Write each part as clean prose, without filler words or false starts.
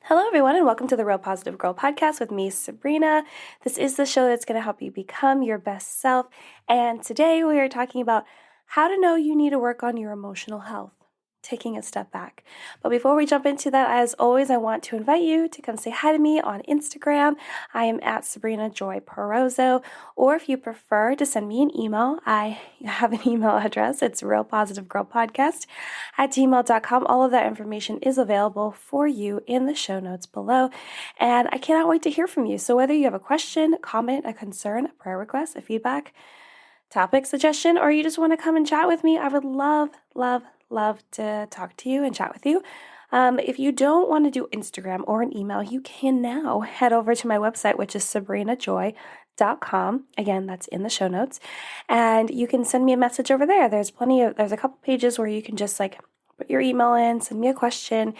Hello, everyone, and welcome to the Real Positive Girl podcast with me, Sabrina. This is the show that's going to help you become your best self. And today we are talking about how to know you need to work on your emotional health, taking a step back. But before we jump into that, as always, I want to invite you to come say hi to me on Instagram. I am at Sabrina Joy Perozzo, or if you prefer to send me an email, I have an email address. It's realpositivegirlpodcast@gmail.com. All of that information is available for you in the show notes below. And I cannot wait to hear from you. So whether you have a question, comment, a concern, a prayer request, a feedback, topic suggestion, or you just want to come and chat with me, I would love to talk to you and chat with you. If you don't want to do Instagram or an email, you can now head over to my website, which is sabrinajoy.com. Again, that's in the show notes. And you can send me a message over there. There's a couple pages where you can just put your email in, send me a question,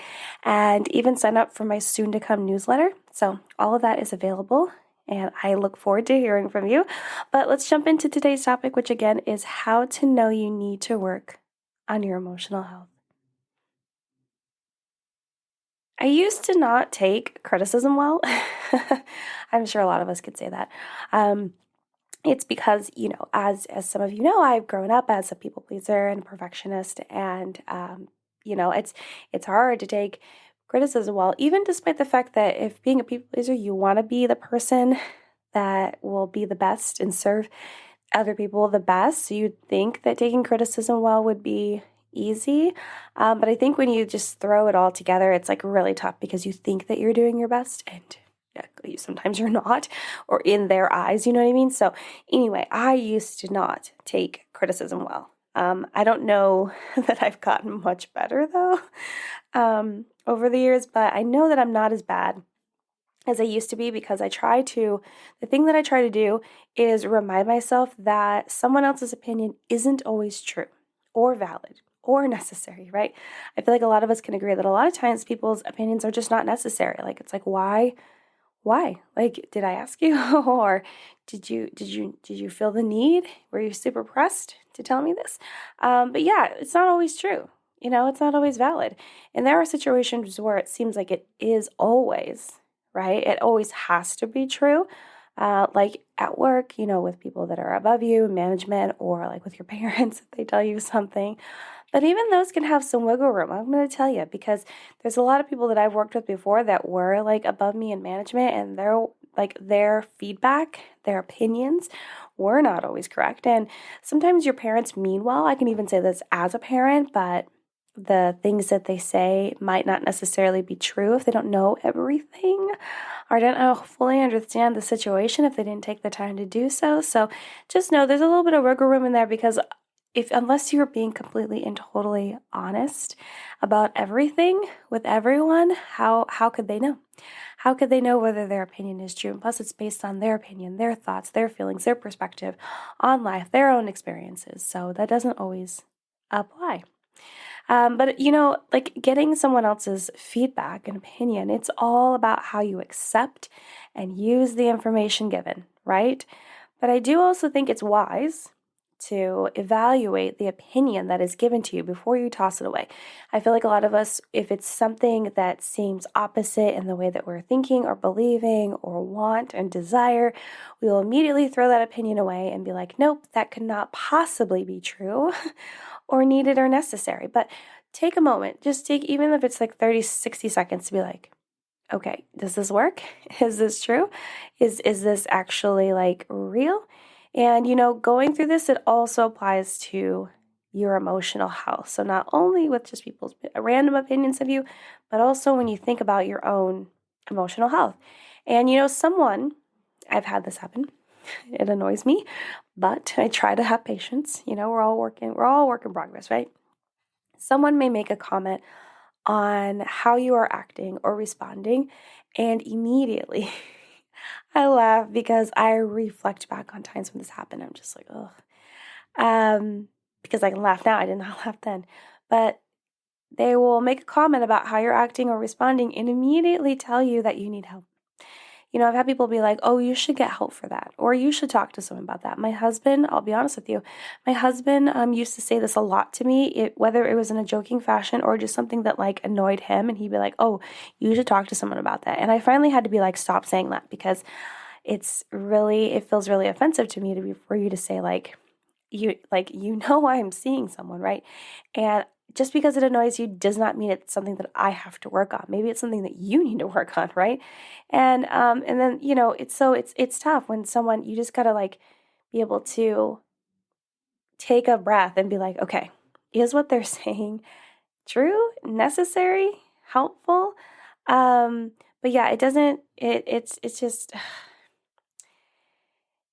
and even sign up for my soon to come newsletter. So all of that is available. And I look forward to hearing from you. But let's jump into today's topic, which again is how to know you need to work on your emotional health. I used to not take criticism well. I'm sure a lot of us could say that. It's because, as some of you know, I've grown up as a people pleaser and a perfectionist, and it's hard to take criticism well, even despite the fact that if being a people pleaser, you want to be the person that will be the best and serve other people the best. So you'd think that taking criticism well would be easy. But I think when you just throw it all together, it's really tough because you think that you're doing your best and sometimes you're not, or in their eyes, you know what I mean? So anyway, I used to not take criticism well. I don't know that I've gotten much better though over the years, but I know that I'm not as bad as I used to be because the thing that I try to do is remind myself that someone else's opinion isn't always true or valid or necessary, right? I feel like a lot of us can agree that a lot of times people's opinions are just not necessary. Why? Did I ask you? Or did you feel the need? Were you super pressed to tell me this? But yeah, it's not always true. It's not always valid. And there are situations where it seems like it is always, right? It always has to be true. Like at work, with people that are above you, management, or like with your parents, if they tell you something. But even those can have some wiggle room, I'm going to tell you, because there's a lot of people that I've worked with before that were above me in management, and their feedback, their opinions were not always correct. And sometimes your parents mean well. I can even say this as a parent, but the things that they say might not necessarily be true if they don't know everything or don't fully understand the situation if they didn't take the time to do so. So just know there's a little bit of wiggle room in there, because unless you're being completely and totally honest about everything with everyone, how could they know? How could they know whether their opinion is true? And plus, it's based on their opinion, their thoughts, their feelings, their perspective on life, their own experiences. So that doesn't always apply. But getting someone else's feedback and opinion, it's all about how you accept and use the information given, right? But I do also think it's wise to evaluate the opinion that is given to you before you toss it away. I feel like a lot of us, if it's something that seems opposite in the way that we're thinking or believing or want and desire, we will immediately throw that opinion away and be like, nope, that could not possibly be true or needed or necessary. But take a moment, even if it's 30, 60 seconds to be like, okay, does this work? Is this true? Is this actually real? And, going through this, it also applies to your emotional health. So not only with just people's random opinions of you, but also when you think about your own emotional health. And, I've had this happen. It annoys me, but I try to have patience. We're all work in progress, right? Someone may make a comment on how you are acting or responding, and immediately I laugh because I reflect back on times when this happened. I'm just like, ugh. Because I can laugh now. I did not laugh then. But they will make a comment about how you're acting or responding and immediately tell you that you need help. I've had people be like, oh, you should get help for that, or you should talk to someone about that. My husband, I'll be honest with you, my husband used to say this a lot to me, whether it was in a joking fashion or just something that like annoyed him, and he'd be like, oh, you should talk to someone about that. And I finally had to be like, stop saying that, because it feels really offensive to me for you to say like, I'm seeing someone, right? And just because it annoys you does not mean it's something that I have to work on. Maybe it's something that you need to work on, right? And then it's tough when someone, you just gotta like be able to take a breath and be like, okay, is what they're saying true, necessary, helpful? But yeah, it's just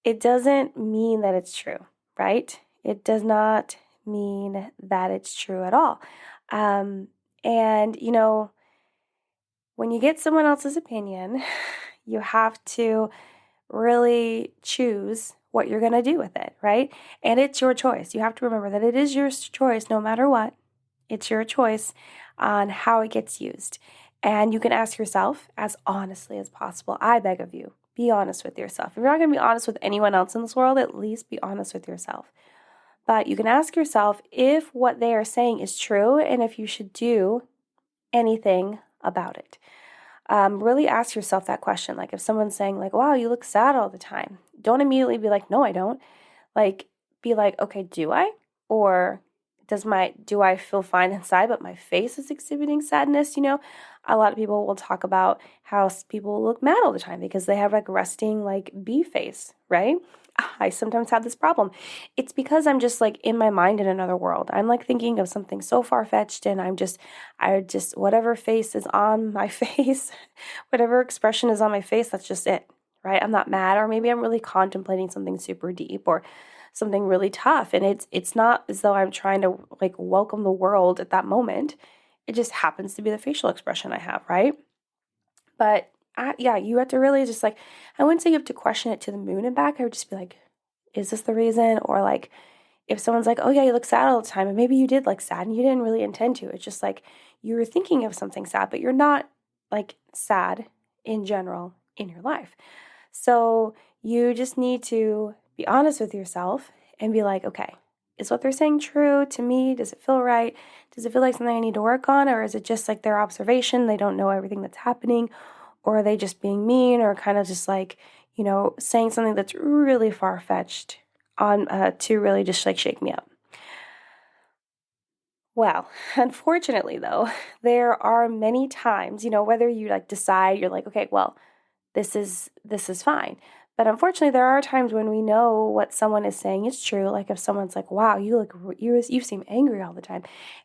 it doesn't mean that it's true, right? It does not mean that it's true at all. And when you get someone else's opinion, you have to really choose what you're going to do with it, right? And it's your choice. You have to remember that it is your choice no matter what. It's your choice on how it gets used. And you can ask yourself as honestly as possible. I beg of you, be honest with yourself. If you're not going to be honest with anyone else in this world, at least be honest with yourself. But you can ask yourself if what they are saying is true and if you should do anything about it. Really ask yourself that question. Like if someone's saying like, wow, you look sad all the time, don't immediately be like, no, I don't. Like, be like, okay, do I? Or do I feel fine inside, but my face is exhibiting sadness? A lot of people will talk about how people look mad all the time because they have like resting like bee face, right? I sometimes have this problem. It's because I'm just like in my mind in another world. I'm like thinking of something so far-fetched, and whatever face is on my face, whatever expression is on my face, that's just it, right? I'm not mad, or maybe I'm really contemplating something super deep or something really tough, and it's not as though I'm trying to like welcome the world at that moment. It just happens to be the facial expression I have, right? But yeah, you have to really just like, I wouldn't say you have to question it to the moon and back. I would just be like, is this the reason? Or like, if someone's like, oh yeah, you look sad all the time, and maybe you did look sad and you didn't really intend to. It's just like you were thinking of something sad, but you're not like sad in general in your life. So you just need to be honest with yourself and be like, okay, is what they're saying true to me? Does it feel right? Does it feel like something I need to work on? Or is it just like their observation? They don't know everything that's happening? Or are they just being mean, or kind of just like, saying something that's really far-fetched to really just like shake me up? Well, unfortunately though, there are many times, whether you like decide you're like, okay, well, this is fine. But unfortunately, there are times when we know what someone is saying is true. Like if someone's like, "Wow, you seem angry all the time,"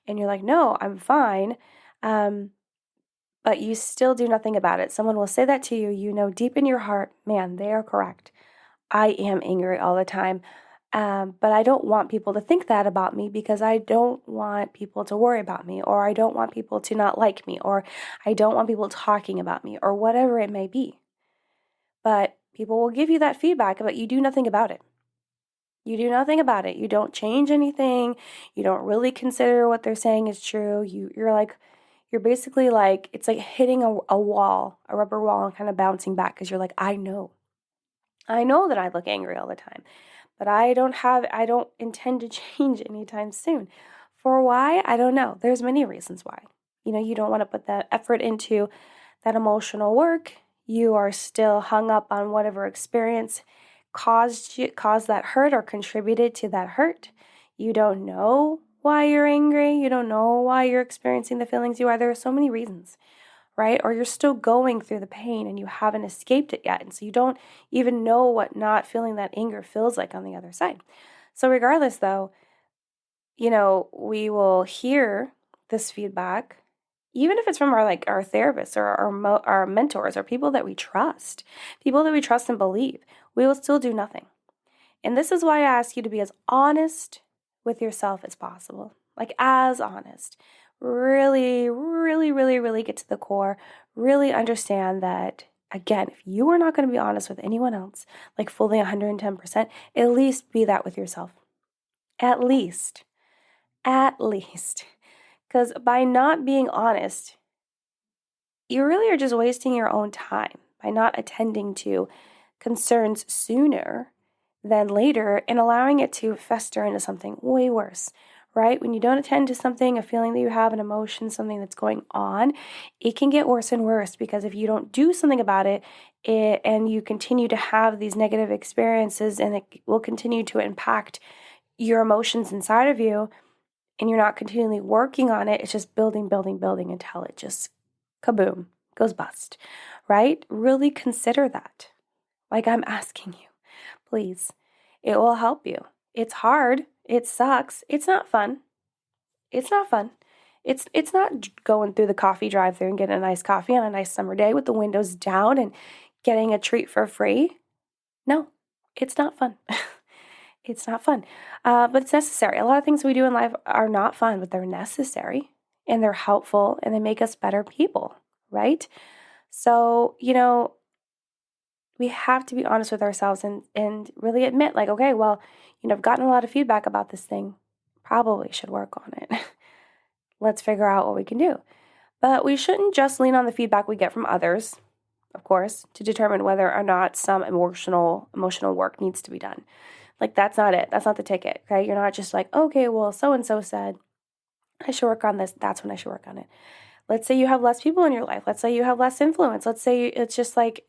and you're like, "No, I'm fine," but you still do nothing about it. Someone will say that to you. Deep in your heart, man, they are correct. I am angry all the time. But I don't want people to think that about me, because I don't want people to worry about me, or I don't want people to not like me, or I don't want people talking about me, or whatever it may be. But people will give you that feedback, but you do nothing about it. You do nothing about it. You don't change anything. You don't really consider what they're saying is true. You're basically like, it's like hitting a wall, a rubber wall, and kind of bouncing back, because you're like, I know that I look angry all the time, but I don't intend to change anytime soon. For why? I don't know. There's many reasons why. You don't want to put that effort into that emotional work. You are still hung up on whatever experience caused that hurt or contributed to that hurt. You don't know why you're angry. You don't know why you're experiencing the feelings you are. There are so many reasons, right? Or you're still going through the pain and you haven't escaped it yet. And so you don't even know what not feeling that anger feels like on the other side. So regardless though, we will hear this feedback, even if it's from our therapists or our mentors or people that we trust and believe. We will still do nothing. And this is why I ask you to be as honest with yourself as possible. Like as honest. Really, really, really, really get to the core. Really understand that, again, if you are not going to be honest with anyone else, like fully 110%, at least be that with yourself. At least. Because by not being honest, you really are just wasting your own time by not attending to concerns sooner than later and allowing it to fester into something way worse, right? When you don't attend to something, a feeling that you have, an emotion, something that's going on, it can get worse and worse because if you don't do something about it, and you continue to have these negative experiences and it will continue to impact your emotions inside of you and you're not continually working on it, it's just building until it just kaboom, goes bust, right? Really consider that. Like I'm asking you, please. It will help you. It's hard. It sucks. It's not fun. It's not fun. It's not going through the coffee drive-thru and getting a nice coffee on a nice summer day with the windows down and getting a treat for free. No, it's not fun. It's not fun. But it's necessary. A lot of things we do in life are not fun, but they're necessary and they're helpful and they make us better people, right? So, we have to be honest with ourselves and really admit, like, okay, well, I've gotten a lot of feedback about this thing. Probably should work on it. Let's figure out what we can do. But we shouldn't just lean on the feedback we get from others, of course, to determine whether or not some emotional work needs to be done. Like, that's not it. That's not the ticket, okay? You're not just like, okay, well, so-and-so said I should work on this. That's when I should work on it. Let's say you have less people in your life. Let's say you have less influence. Let's say it's just like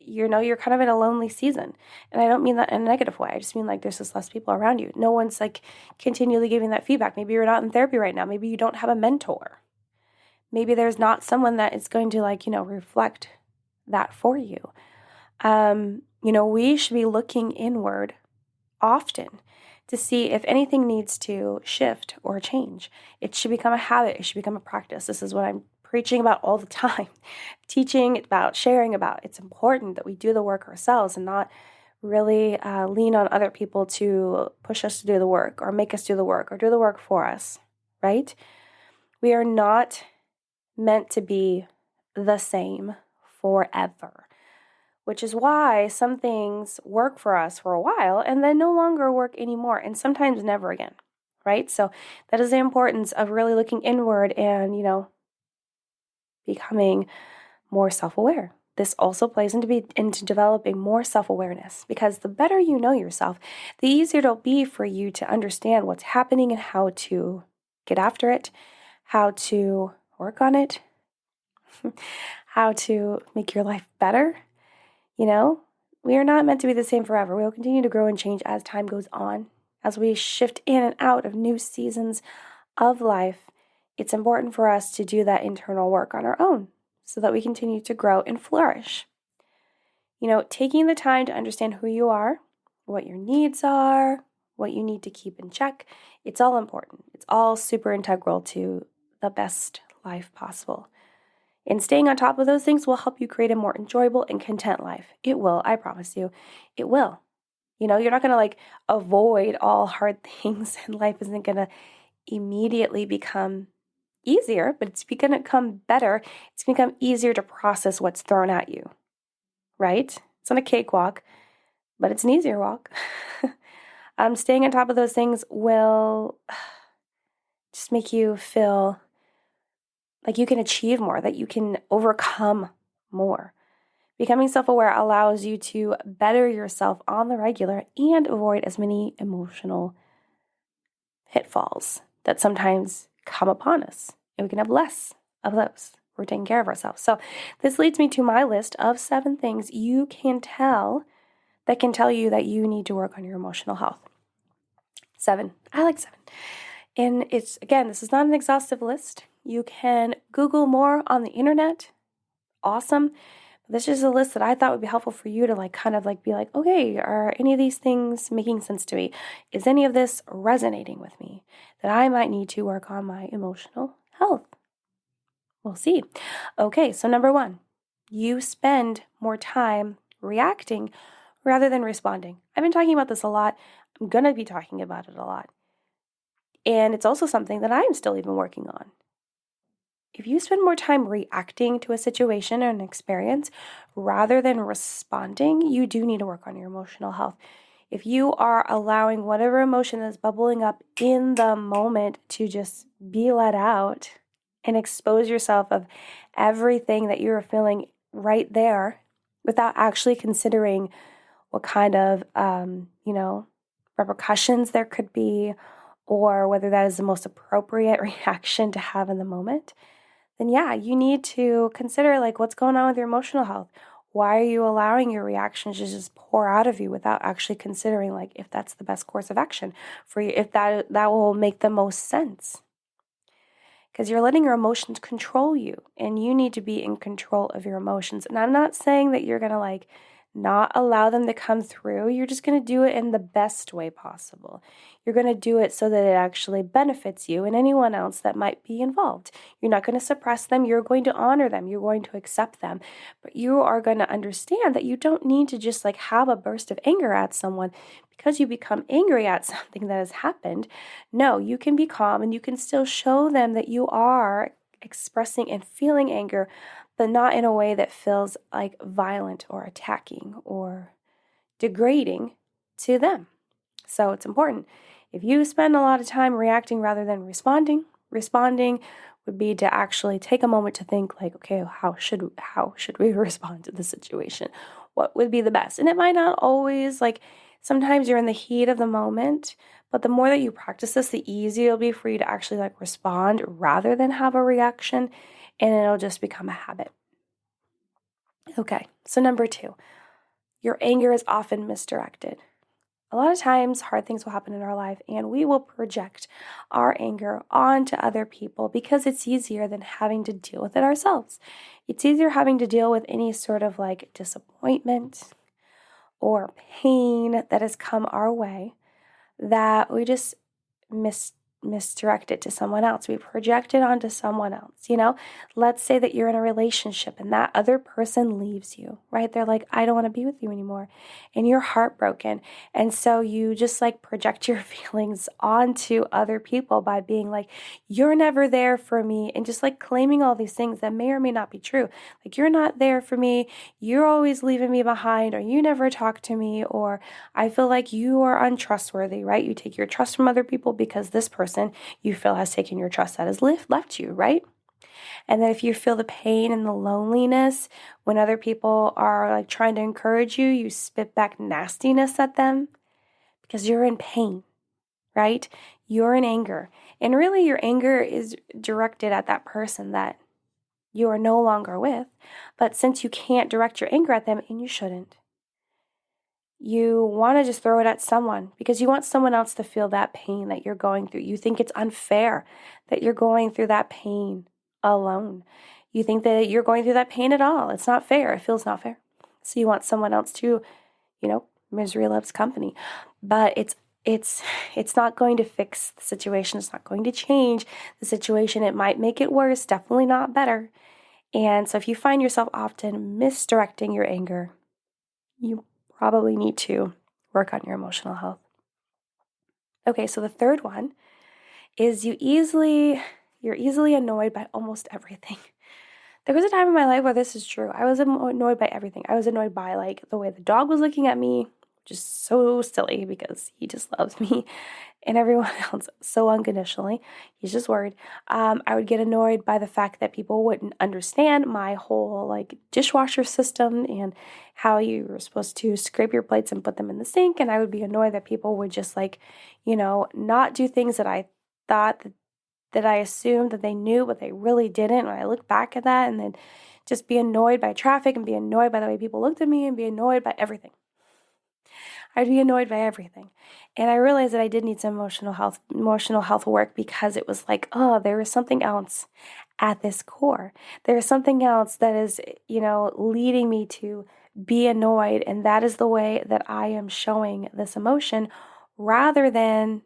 you're kind of in a lonely season. And I don't mean that in a negative way. I just mean like there's just less people around you. No one's like continually giving that feedback. Maybe you're not in therapy right now. Maybe you don't have a mentor. Maybe there's not someone that is going to reflect that for you. We should be looking inward often to see if anything needs to shift or change. It should become a habit. It should become a practice. This is what I'm preaching about all the time, teaching about, sharing about. It's important that we do the work ourselves and not really lean on other people to push us to do the work or make us do the work or do the work for us, right? We are not meant to be the same forever, which is why some things work for us for a while and then no longer work anymore and sometimes never again, right? So that is the importance of really looking inward and, becoming more self-aware. This also plays into developing more self-awareness because the better you know yourself, the easier it'll be for you to understand what's happening and how to get after it, how to work on it, how to make your life better. We are not meant to be the same forever. We will continue to grow and change as time goes on. As we shift in and out of new seasons of life, it's important for us to do that internal work on our own so that we continue to grow and flourish. Taking the time to understand who you are, what your needs are, what you need to keep in check, it's all important. It's all super integral to the best life possible. And staying on top of those things will help you create a more enjoyable and content life. It will, I promise you. It will. You're not going to avoid all hard things and life isn't going to immediately become easier, but it's going to become better. It's going to become easier to process what's thrown at you, right? It's not a cakewalk, but it's an easier walk. Staying on top of those things will just make you feel like you can achieve more, that you can overcome more. Becoming self-aware allows you to better yourself on the regular and avoid as many emotional pitfalls that sometimes come upon us. And we can have less of those. We're taking care of ourselves. So this leads me to my list of 7 things you can tell that can tell you that you need to work on your emotional health. 7. I like 7. And this is not an exhaustive list. You can Google more on the internet. Awesome. This is a list that I thought would be helpful for you to be like, okay, are any of these things making sense to me? Is any of this resonating with me that I might need to work on my emotional health? We'll see. Okay, so number 1, you spend more time reacting rather than responding. I've been talking about this a lot. I'm going to be talking about it a lot. And it's also something that I'm still even working on. If you spend more time reacting to a situation or an experience rather than responding, you do need to work on your emotional health. If you are allowing whatever emotion is bubbling up in the moment to just be let out and expose yourself of everything that you're feeling right there, without actually considering what kind of, repercussions there could be, or whether that is the most appropriate reaction to have in the moment, then yeah, you need to consider like what's going on with your emotional health. Why are you allowing your reactions to just pour out of you without actually considering like if that's the best course of action for you, if that will make the most sense? Because you're letting your emotions control you, and you need to be in control of your emotions. And I'm not saying that you're going to like not allow them to come through. You're just going to do it in the best way possible. You're going to do it so that it actually benefits you and anyone else that might be involved. You're not going to suppress them. You're going to honor them. You're going to accept them. But you are going to understand that you don't need to just like have a burst of anger at someone because you become angry at something that has happened. No, you can be calm and you can still show them that you are expressing and feeling anger, but not in a way that feels like violent or attacking or degrading to them. So it's important. If you spend a lot of time reacting rather than responding would be to actually take a moment to think like, okay, how should we respond to the situation? What would be the best? And it might not always like, sometimes you're in the heat of the moment, but the more that you practice this, the easier it'll be for you to actually like respond rather than have a reaction, and it'll just become a habit. Okay, so number 2, your anger is often misdirected. A lot of times, hard things will happen in our life, and we will project our anger onto other people because it's easier than having to deal with it ourselves. It's easier having to deal with any sort of like disappointment or pain that has come our way that we just misdirect it to someone else. We project it onto someone else. Let's say that you're in a relationship and that other person leaves you, right? They're like, I don't want to be with you anymore. And you're heartbroken. And so you just like project your feelings onto other people by being like, you're never there for me. And just like claiming all these things that may or may not be true. Like, you're not there for me. You're always leaving me behind, or you never talk to me, or I feel like you are untrustworthy, right? You take your trust from other people because this person you feel has taken your trust, that has left you, right? And then if you feel the pain and the loneliness when other people are like trying to encourage you, you spit back nastiness at them because you're in pain, right? You're in anger. And really your anger is directed at that person that you are no longer with. But since you can't direct your anger at them, and you shouldn't, you want to just throw it at someone because you want someone else to feel that pain that you're going through. You think it's unfair that you're going through that pain alone. You think that you're going through that pain at all. It's not fair. It feels not fair. So you want someone else to, misery loves company. But it's not going to fix the situation. It's not going to change the situation. It might make it worse, definitely not better. And so if you find yourself often misdirecting your anger, you probably need to work on your emotional health. Okay, so the third one is you're easily annoyed by almost everything. There was a time in my life where this is true. I was annoyed by everything. I was annoyed by like the way the dog was looking at me, just so silly because he just loves me and everyone else so unconditionally. He's just worried. I would get annoyed by the fact that people wouldn't understand my whole like dishwasher system and how you were supposed to scrape your plates and put them in the sink. And I would be annoyed that people would just like, not do things that I thought that I assumed that they knew, but they really didn't. When I look back at that, and then just be annoyed by traffic and be annoyed by the way people looked at me and be annoyed by everything. I'd be annoyed by everything. And I realized that I did need some emotional health work because it was like, oh, there is something else at this core. There is something else that is, leading me to be annoyed. And that is the way that I am showing this emotion rather than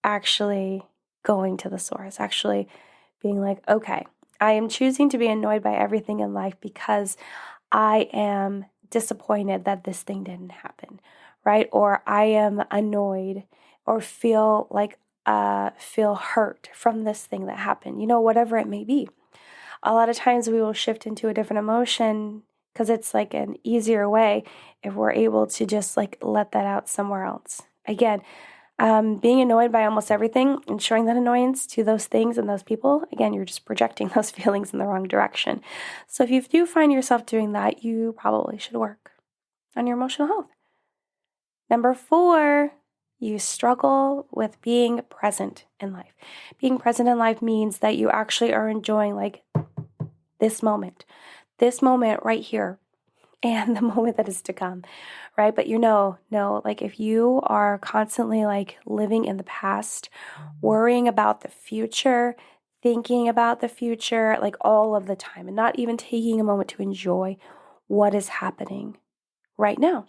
actually going to the source, actually being like, okay, I am choosing to be annoyed by everything in life because I am disappointed that this thing didn't happen, right? Or I am annoyed or feel hurt from this thing that happened, whatever it may be. A lot of times we will shift into a different emotion because it's like an easier way if we're able to just like let that out somewhere else. Again, being annoyed by almost everything and showing that annoyance to those things and those people, again, you're just projecting those feelings in the wrong direction. So if you do find yourself doing that, you probably should work on your emotional health. Number 4, you struggle with being present in life. Being present in life means that you actually are enjoying like this moment right here, and the moment that is to come, right? But no, like if you are constantly like living in the past, worrying about the future, thinking about the future, like all of the time, and not even taking a moment to enjoy what is happening right now,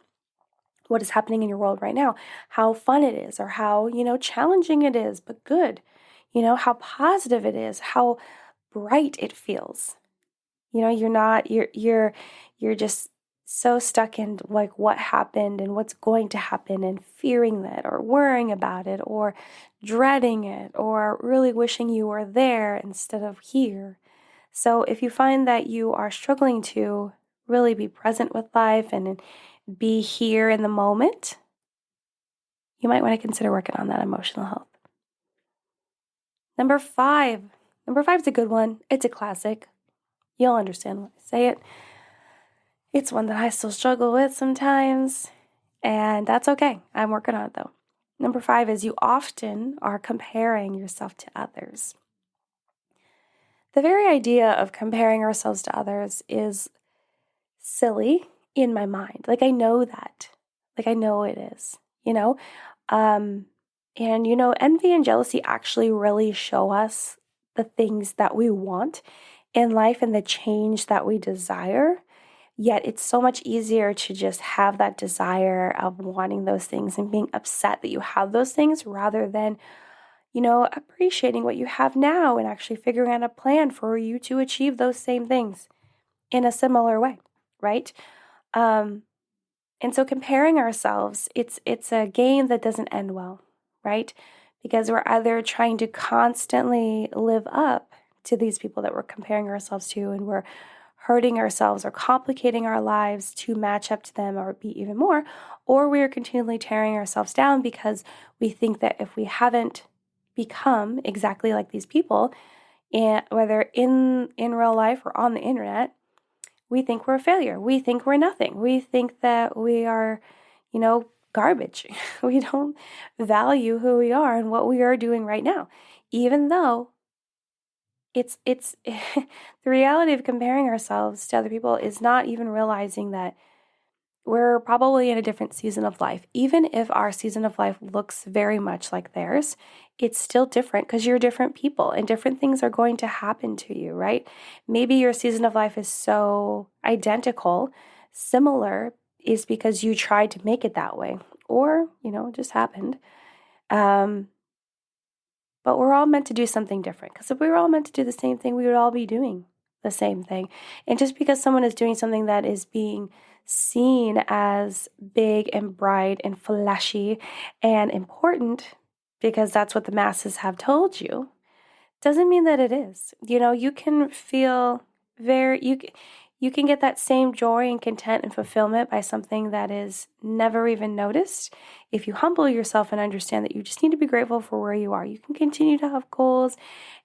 what is happening in your world right now, how fun it is, or how, challenging it is, but good, how positive it is, how bright it feels. You're just so stuck in like what happened and what's going to happen and fearing that or worrying about it or dreading it or really wishing you were there instead of here. So if you find that you are struggling to really be present with life and be here in the moment, you might want to consider working on that emotional health. Number 5 is a good one. It's a classic. You'll understand when I say it. It's one that I still struggle with sometimes, and that's okay. I'm working on it though. Number 5 is you often are comparing yourself to others. The very idea of comparing ourselves to others is silly in my mind. Like I know that. Like I know it is, and envy and jealousy actually really show us the things that we want in life and the change that we desire. Yet it's so much easier to just have that desire of wanting those things and being upset that you have those things rather than, appreciating what you have now and actually figuring out a plan for you to achieve those same things in a similar way, right? And so comparing ourselves, it's a game that doesn't end well, right? Because we're either trying to constantly live up to these people that we're comparing ourselves to, and we're hurting ourselves or complicating our lives to match up to them or be even more, or we are continually tearing ourselves down because we think that if we haven't become exactly like these people, and whether in real life or on the internet, we think we're a failure. We think we're nothing. We think that we are, garbage. We don't value who we are and what we are doing right now, even though it's the reality of comparing ourselves to other people is not even realizing that we're probably in a different season of life. Even if our season of life looks very much like theirs, it's still different because you're different people and different things are going to happen to you, right? Maybe your season of life is so identical, similar is because you tried to make it that way or, it just happened. But we're all meant to do something different because if we were all meant to do the same thing, we would all be doing the same thing. And just because someone is doing something that is being seen as big and bright and flashy and important because that's what the masses have told you, doesn't mean that it is. You can feel you can get that same joy and content and fulfillment by something that is never even noticed. If you humble yourself and understand that you just need to be grateful for where you are, you can continue to have goals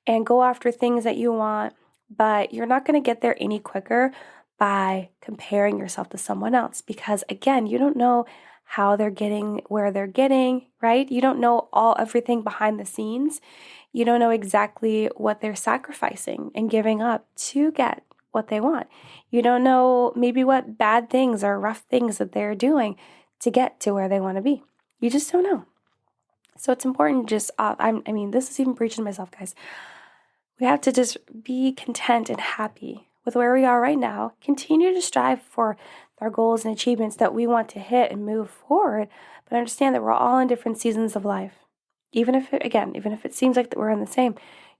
and go after things that you want, but you're not going to get there any quicker by comparing yourself to someone else because, again, you don't know how they're getting where they're getting, right? You don't know everything behind the scenes. You don't know exactly what they're sacrificing and giving up to get what they want. You don't know maybe what bad things or rough things that they're doing to get to where they want to be. You just don't know. So it's important this is even preaching to myself, guys. We have to just be content and happy with where we are right now. Continue to strive for our goals and achievements that we want to hit and move forward, but understand that we're all in different seasons of life. Even if it seems like that we're in the same,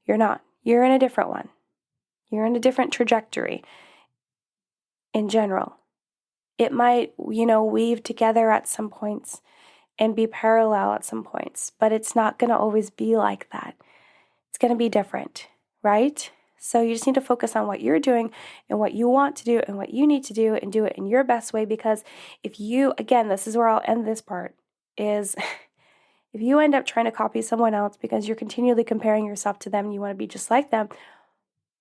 you're not. You're in a different one. You're in a different trajectory in general. It might, weave together at some points and be parallel at some points, but it's not going to always be like that. It's going to be different, right? So you just need to focus on what you're doing and what you want to do and what you need to do and do it in your best way because this is where I'll end this part, is if you end up trying to copy someone else because you're continually comparing yourself to them and you want to be just like them,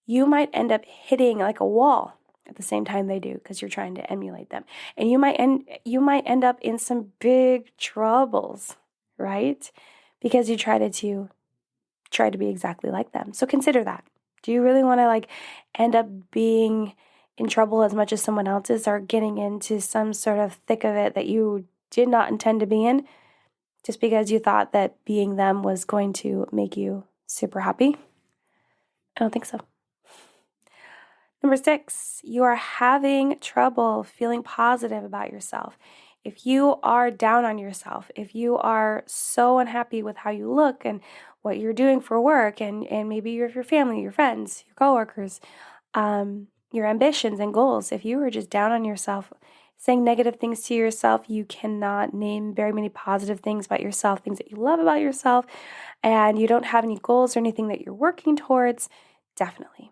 you might end up hitting like a wall at the same time they do because you're trying to emulate them. And you might end up in some big troubles, right? Because you tried to be exactly like them. So consider that. Do you really want to like end up being in trouble as much as someone else is, or getting into some sort of thick of it that you did not intend to be in just because you thought that being them was going to make you super happy? I don't think so. Number 6, you are having trouble feeling positive about yourself. If you are down on yourself, if you are so unhappy with how you look and what you're doing for work, and maybe your family, your friends, your coworkers, your ambitions and goals, if you are just down on yourself, saying negative things to yourself, you cannot name very many positive things about yourself, things that you love about yourself, and you don't have any goals or anything that you're working towards, definitely.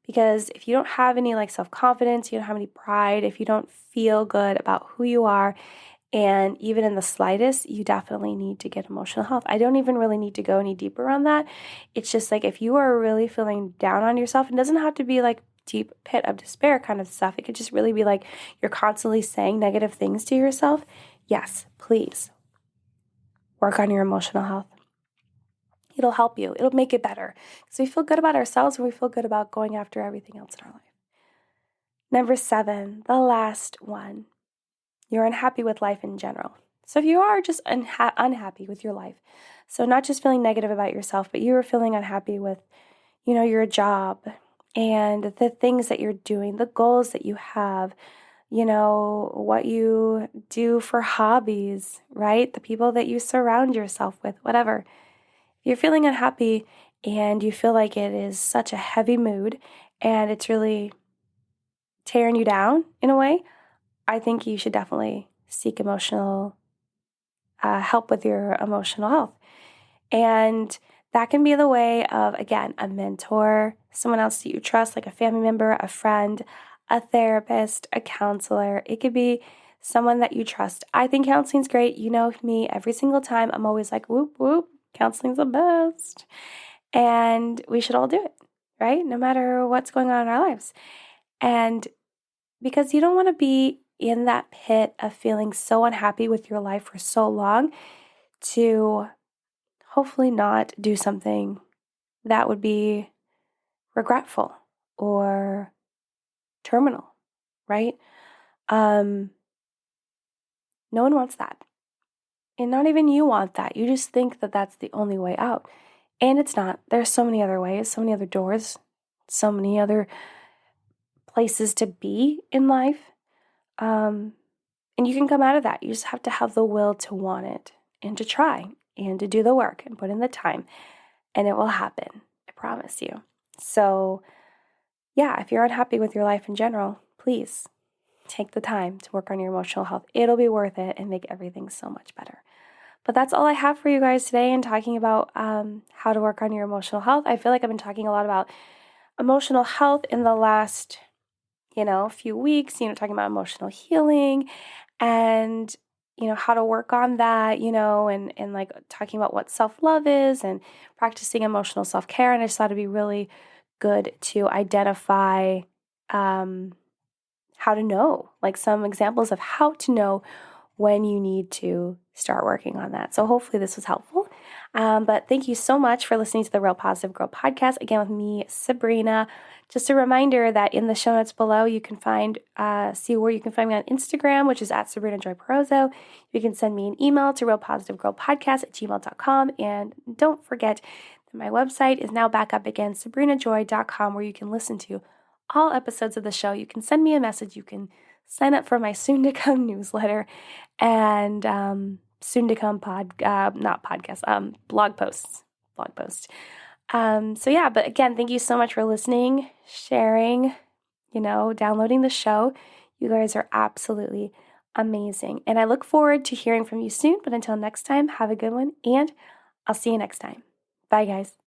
Because if you don't have any like self-confidence, you don't have any pride, if you don't feel good about who you are, and even in the slightest, you definitely need to get emotional health. I don't even really need to go any deeper on that. It's just like if you are really feeling down on yourself, it doesn't have to be like deep pit of despair kind of stuff. It could just really be like you're constantly saying negative things to yourself. Yes, please work on your emotional health. It'll help you. It'll make it better. Because we feel good about ourselves and we feel good about going after everything else in our life. Number 7, the last one. You're unhappy with life in general. So if you are just unhappy with your life, so not just feeling negative about yourself, but you are feeling unhappy with, your job and the things that you're doing, the goals that you have, what you do for hobbies, right? The people that you surround yourself with, whatever. You're feeling unhappy and you feel like it is such a heavy mood and it's really tearing you down in a way, I think you should definitely seek emotional help with your emotional health. And that can be the way of, again, a mentor, someone else that you trust, like a family member, a friend, a therapist, a counselor. It could be someone that you trust. I think counseling's great. You know me, every single time I'm always like, whoop, whoop. Counseling's the best. And we should all do it, right? No matter what's going on in our lives. And because you don't want to be in that pit of feeling so unhappy with your life for so long to hopefully not do something that would be regretful or terminal, right? No one wants that. And not even you want that. You just think that that's the only way out. And it's not. There's so many other ways, so many other doors, so many other places to be in life. And you can come out of that. You just have to have the will to want it and to try and to do the work and put in the time. And it will happen. I promise you. So, yeah, if you're unhappy with your life in general, please take the time to work on your emotional health. It'll be worth it and make everything so much better. But that's all I have for you guys today in talking about how to work on your emotional health. I feel like I've been talking a lot about emotional health in the last, few weeks, talking about emotional healing and, how to work on that, and like talking about what self-love is and practicing emotional self-care. And I just thought it'd be really good to identify how to know, like some examples of how to know when you need to start working on that. So hopefully this was helpful. But thank you so much for listening to the Real Positive Girl podcast, again with me, Sabrina. Just a reminder that in the show notes below, you can see where you can find me on Instagram, which is at Sabrina Joy Perozzo. You can send me an email to realpositivegirlpodcast@gmail.com. And don't forget that my website is now back up again, sabrinajoy.com, where you can listen to all episodes of the show. You can send me a message. You can sign up for my soon-to-come newsletter and soon-to-come blog posts. So yeah, but again, thank you so much for listening, sharing, downloading the show. You guys are absolutely amazing. And I look forward to hearing from you soon. But until next time, have a good one, and I'll see you next time. Bye, guys.